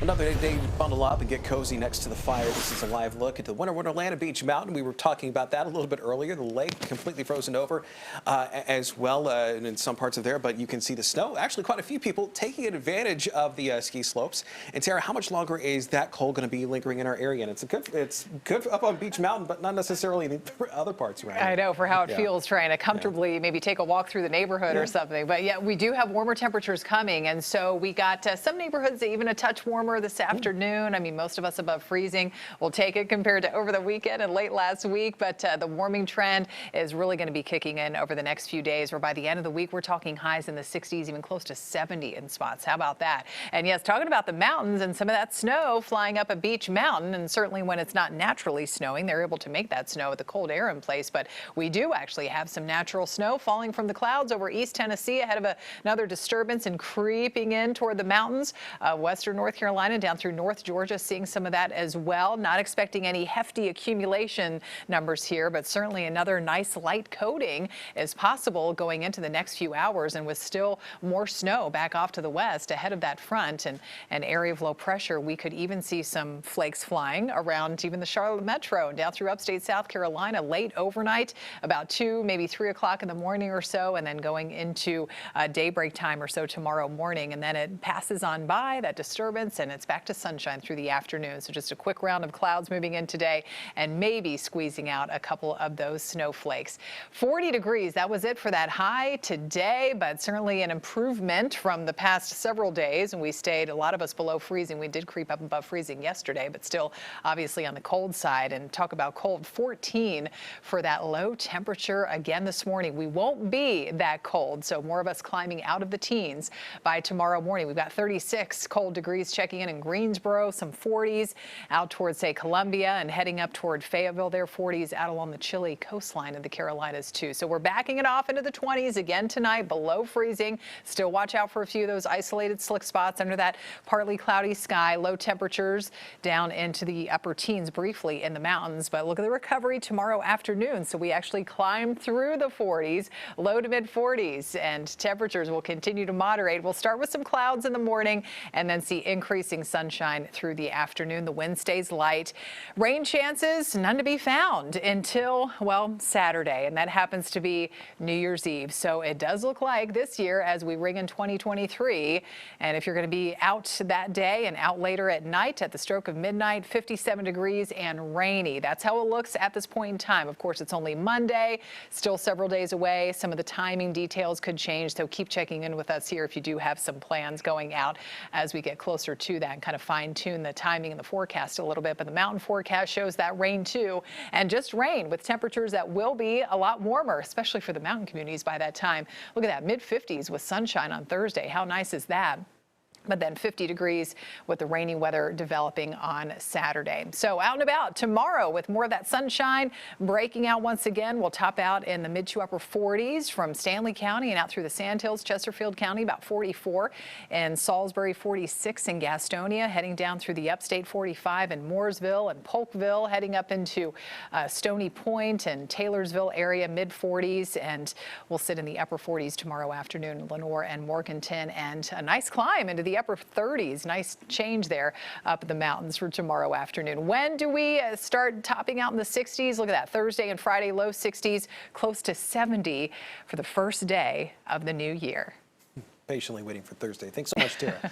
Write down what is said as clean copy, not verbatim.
Another day to bundle up and get cozy next to the fire. This is a live look at the Winter Wonderland at Beech Mountain. We were talking about that a little bit earlier. The lake completely frozen over as well in some parts of there, but you can see the snow. Actually, quite a few people taking advantage of the ski slopes. And Tara, how much longer is that cold going to be lingering in our area? And it's good up on Beech Mountain, but not necessarily in the other parts around. I know, for how it feels trying to comfortably maybe take a walk through the neighborhood or something. But yeah, we do have warmer temperatures coming, and so we got some neighborhoods even a touch warmer this afternoon. I mean, most of us above freezing. We'll take it compared to over the weekend and late last week, but the warming trend is really going to be kicking in over the next few days, where by the end of the week, we're talking highs in the 60s, even close to 70 in spots. How about that? And yes, talking about the mountains and some of that snow flying up at Beech Mountain, and certainly when it's not naturally snowing, they're able to make that snow with the cold air in place, but we do actually have some natural snow falling from the clouds over East Tennessee ahead of another disturbance and creeping in toward the mountains. Western North Carolina down through North Georgia, seeing some of that as well. Not expecting any hefty accumulation numbers here, but certainly another nice light coating is possible going into the next few hours, and with still more snow back off to the west ahead of that front and an area of low pressure, we could even see some flakes flying around even the Charlotte metro and down through upstate South Carolina late overnight, about 2, maybe 3 o'clock in the morning or so, and then going into daybreak time or so tomorrow morning. And then it passes on by that disturbance and it's back to sunshine through the afternoon. So just a quick round of clouds moving in today and maybe squeezing out a couple of those snowflakes. 40 degrees, that was it for that high today, but certainly an improvement from the past several days. And we stayed, a lot of us, below freezing. We did creep up above freezing yesterday, but still obviously on the cold side. And talk about cold, 14 for that low temperature again this morning. We won't be that cold, so more of us climbing out of the teens by tomorrow morning. We've got 36 cold degrees checking in Greensboro, some 40s out towards, say, Columbia, and heading up toward Fayetteville, there 40s out along the chilly coastline of the Carolinas too. So we're backing it off into the 20s again tonight, below freezing. Still watch out for a few of those isolated slick spots under that partly cloudy sky. Low temperatures down into the upper teens briefly in the mountains, but look at the recovery tomorrow afternoon. So we actually climb through the 40s, low to mid 40s, and temperatures will continue to moderate. We'll start with some clouds in the morning and then see increasing sunshine through the afternoon. The wind stays light. Rain chances, none to be found until, well, Saturday, and that happens to be New Year's Eve. So it does look like this year, as we ring in 2023, and if you're going to be out that day and out later at night at the stroke of midnight, 57 degrees and rainy. That's how it looks at this point in time. Of course, it's only Monday, still several days away. Some of the timing details could change, so keep checking in with us here if you do have some plans going out as we get closer to that and kind of fine tune the timing and the forecast a little bit. But the mountain forecast shows that rain too, and just rain with temperatures that will be a lot warmer, especially for the mountain communities by that time. Look at that, mid 50s with sunshine on Thursday. How nice is that? But then 50 degrees with the rainy weather developing on Saturday. So out and about tomorrow with more of that sunshine breaking out once again. We'll top out in the mid to upper 40s from Stanley County and out through the Sandhills, Chesterfield County, about 44, and Salisbury 46 in Gastonia, heading down through the upstate 45 in Mooresville and Polkville, heading up into Stony Point and Taylorsville area, mid 40s, and we'll sit in the upper 40s tomorrow afternoon in Lenoir and Morganton, and a nice climb into the upper 30s. Nice change there up in the mountains for tomorrow afternoon. When do we start topping out in the 60s? Look at that, Thursday and Friday, low 60s, close to 70 for the first day of the new year. Patiently waiting for Thursday. Thanks so much, Tara.